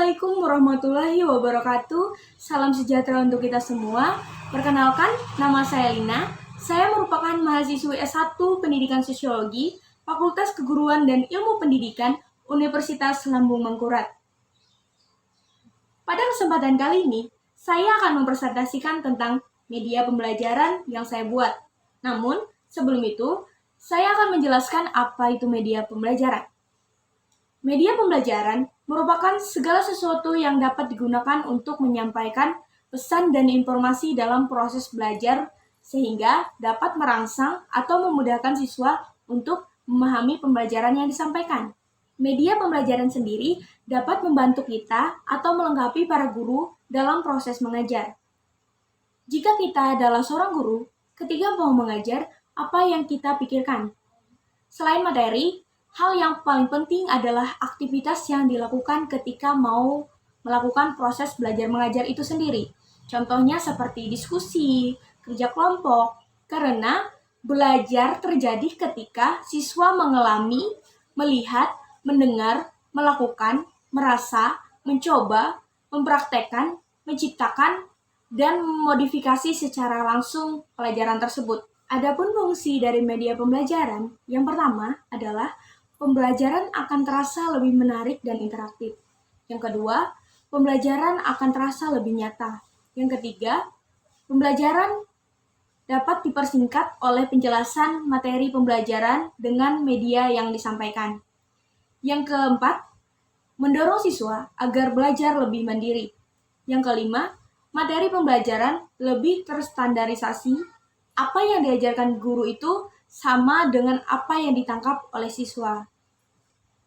Assalamualaikum warahmatullahi wabarakatuh. Salam sejahtera untuk kita semua. Perkenalkan, nama saya Lina. Saya merupakan mahasiswi S1 Pendidikan Sosiologi, Fakultas Keguruan dan Ilmu Pendidikan, Universitas Lambung Mangkurat. Pada kesempatan kali ini, saya akan mempresentasikan tentang media pembelajaran yang saya buat. Namun, sebelum itu, saya akan menjelaskan apa itu media pembelajaran. Media pembelajaran merupakan segala sesuatu yang dapat digunakan untuk menyampaikan pesan dan informasi dalam proses belajar sehingga dapat merangsang atau memudahkan siswa untuk memahami pembelajaran yang disampaikan. Media pembelajaran sendiri dapat membantu kita atau melengkapi para guru dalam proses mengajar. Jika kita adalah seorang guru, ketika mau mengajar, apa yang kita pikirkan? Selain materi, hal yang paling penting adalah aktivitas yang dilakukan ketika mau melakukan proses belajar mengajar itu sendiri. Contohnya seperti diskusi, kerja kelompok, karena belajar terjadi ketika siswa mengalami, melihat, mendengar, melakukan, merasa, mencoba, mempraktekkan, menciptakan, dan memodifikasi secara langsung pelajaran tersebut. Adapun fungsi dari media pembelajaran, yang pertama adalah pembelajaran akan terasa lebih menarik dan interaktif. Yang kedua, pembelajaran akan terasa lebih nyata. Yang ketiga, pembelajaran dapat dipersingkat oleh penjelasan materi pembelajaran dengan media yang disampaikan. Yang keempat, mendorong siswa agar belajar lebih mandiri. Yang kelima, materi pembelajaran lebih terstandarisasi. Apa yang diajarkan guru itu sama dengan apa yang ditangkap oleh siswa.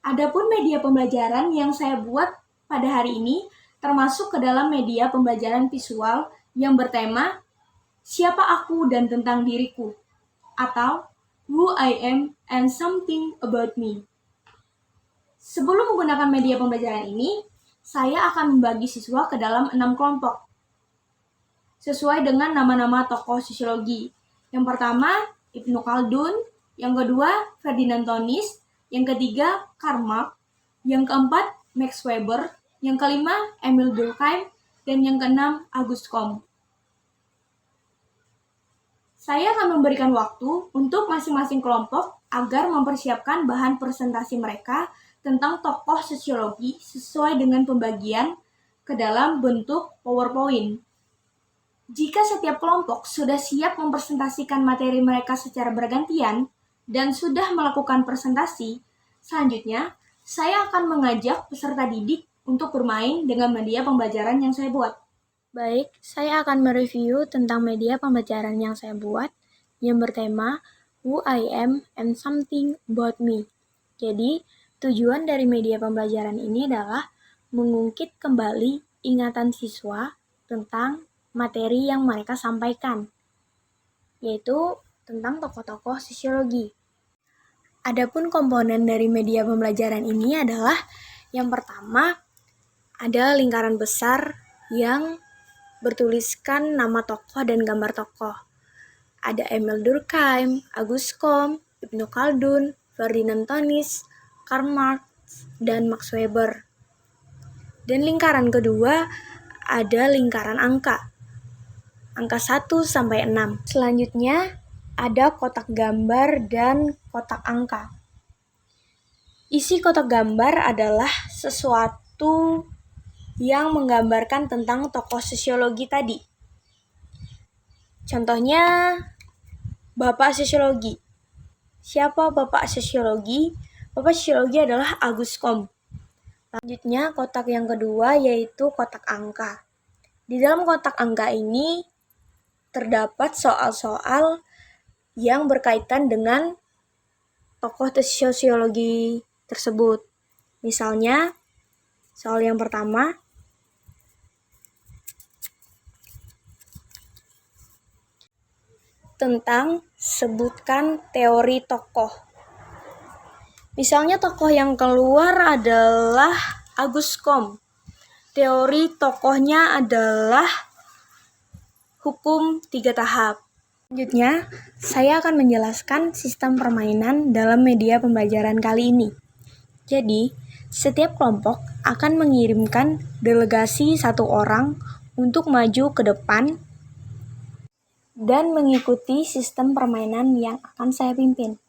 Adapun media pembelajaran yang saya buat pada hari ini termasuk ke dalam media pembelajaran visual yang bertema Siapa Aku dan Tentang Diriku atau Who I Am and Something About Me. Sebelum menggunakan media pembelajaran ini, saya akan membagi siswa ke dalam 6 kelompok sesuai dengan nama-nama tokoh sosiologi. Yang pertama, Ibnu Khaldun, yang kedua, Ferdinand Tönnies, yang ketiga, Karl Marx, yang keempat, Max Weber, yang kelima, Emil Durkheim, dan yang keenam, Auguste Comte. Saya akan memberikan waktu untuk masing-masing kelompok agar mempersiapkan bahan presentasi mereka tentang tokoh sosiologi sesuai dengan pembagian ke dalam bentuk PowerPoint. Jika setiap kelompok sudah siap mempresentasikan materi mereka secara bergantian dan sudah melakukan presentasi, selanjutnya saya akan mengajak peserta didik untuk bermain dengan media pembelajaran yang saya buat. Baik, saya akan mereview tentang media pembelajaran yang saya buat yang bertema Who I Am and Something About Me. Jadi, tujuan dari media pembelajaran ini adalah mengungkit kembali ingatan siswa tentang materi yang mereka sampaikan, yaitu tentang tokoh-tokoh sosiologi. Adapun komponen dari media pembelajaran ini adalah yang pertama, ada lingkaran besar yang bertuliskan nama tokoh dan gambar tokoh. Ada Emil Durkheim, Auguste Comte, Ibnu Khaldun, Ferdinand Tönnies, Karl Marx, dan Max Weber. Dan lingkaran kedua ada lingkaran angka 1 sampai 6. Selanjutnya ada kotak gambar dan kotak angka. Isi kotak gambar adalah sesuatu yang menggambarkan tentang tokoh sosiologi tadi. Contohnya, Bapak Sosiologi. Siapa Bapak Sosiologi? Bapak Sosiologi adalah Auguste Comte. Selanjutnya, kotak yang kedua yaitu kotak angka. Di dalam kotak angka ini terdapat soal-soal yang berkaitan dengan tokoh sosiologi tersebut. Misalnya, soal yang pertama, tentang sebutkan teori tokoh. Misalnya tokoh yang keluar adalah Auguste Comte. Teori tokohnya adalah hukum 3 tahap. Selanjutnya, saya akan menjelaskan sistem permainan dalam media pembelajaran kali ini. Jadi, Setiap kelompok akan mengirimkan delegasi satu orang untuk maju ke depan dan mengikuti sistem permainan yang akan saya pimpin.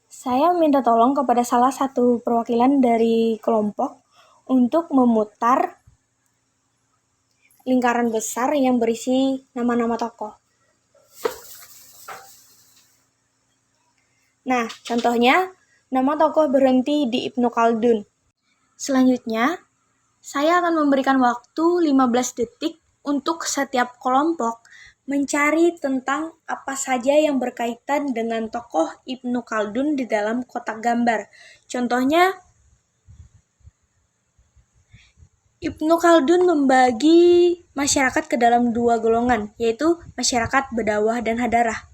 Saya minta tolong kepada salah satu perwakilan dari kelompok untuk memutar lingkaran besar yang berisi nama-nama tokoh. Nah, contohnya, nama tokoh berhenti di Ibnu Khaldun. Selanjutnya, saya akan memberikan waktu 15 detik untuk setiap kelompok mencari tentang apa saja yang berkaitan dengan tokoh Ibnu Khaldun di dalam kotak gambar. Contohnya, Ibnu Khaldun membagi masyarakat ke dalam 2 golongan, yaitu masyarakat Bedawah dan Hadarah.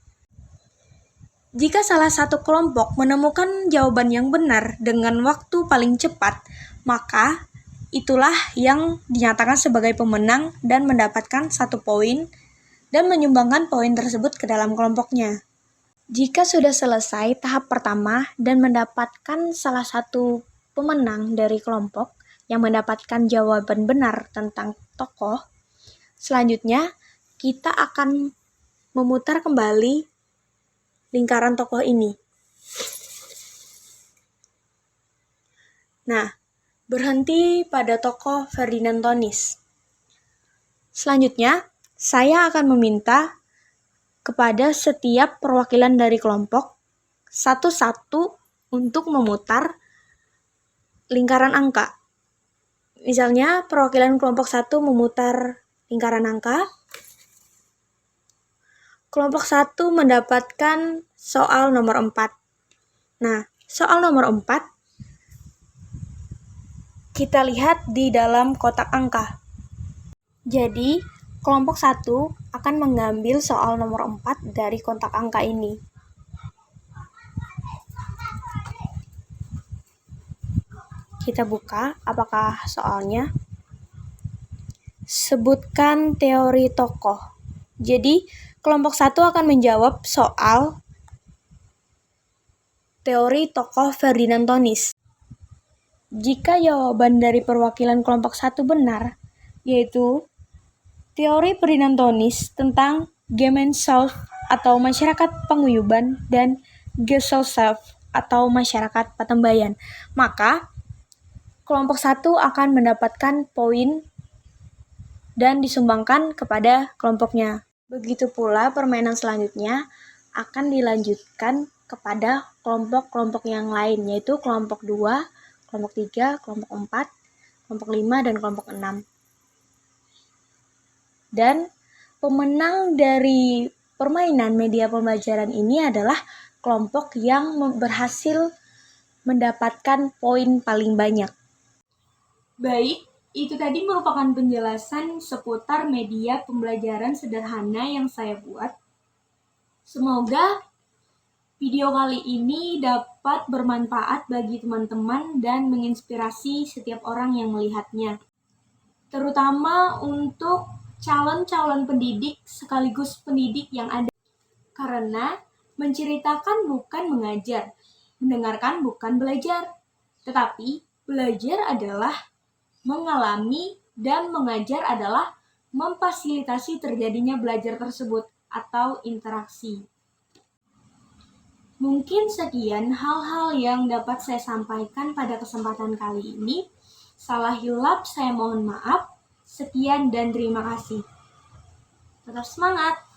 Jika salah satu kelompok menemukan jawaban yang benar dengan waktu paling cepat, maka itulah yang dinyatakan sebagai pemenang dan mendapatkan 1 poin dan menyumbangkan poin tersebut ke dalam kelompoknya. Jika sudah selesai tahap pertama dan mendapatkan salah satu pemenang dari kelompok yang mendapatkan jawaban benar tentang tokoh, selanjutnya kita akan memutar kembali lingkaran tokoh ini. Nah, berhenti pada tokoh Ferdinand Tonis. Selanjutnya, saya akan meminta kepada setiap perwakilan dari kelompok satu-satu untuk memutar lingkaran angka. Misalnya, perwakilan kelompok 1 memutar lingkaran angka. Kelompok 1 mendapatkan soal nomor 4. Nah, soal nomor 4 kita lihat di dalam kotak angka. Jadi, kelompok 1 akan mengambil soal nomor 4 dari kotak angka ini. Kita buka, apakah soalnya? Sebutkan teori tokoh. Jadi, kelompok 1 akan menjawab soal teori tokoh Ferdinand Tonis. Jika jawaban dari perwakilan kelompok 1 benar, yaitu teori Ferdinand Tonis tentang Gemeinschaft atau masyarakat paguyuban dan Gesellschaft atau masyarakat patembayan, maka kelompok 1 akan mendapatkan poin dan disumbangkan kepada kelompoknya. Begitu pula permainan selanjutnya akan dilanjutkan kepada kelompok-kelompok yang lain, yaitu kelompok 2, kelompok 3, kelompok 4, kelompok 5, dan kelompok 6. Dan pemenang dari permainan media pembelajaran ini adalah kelompok yang berhasil mendapatkan poin paling banyak. Baik, itu tadi merupakan penjelasan seputar media pembelajaran sederhana yang saya buat. Semoga video kali ini dapat bermanfaat bagi teman-teman dan menginspirasi setiap orang yang melihatnya. Terutama untuk calon-calon pendidik sekaligus pendidik yang ada. Karena menceritakan bukan mengajar, mendengarkan bukan belajar. Tetapi belajar adalah mengalami dan mengajar adalah memfasilitasi terjadinya belajar tersebut atau interaksi. Mungkin sekian hal-hal yang dapat saya sampaikan pada kesempatan kali ini. Salah hilap saya mohon maaf. Sekian dan terima kasih. Tetap semangat!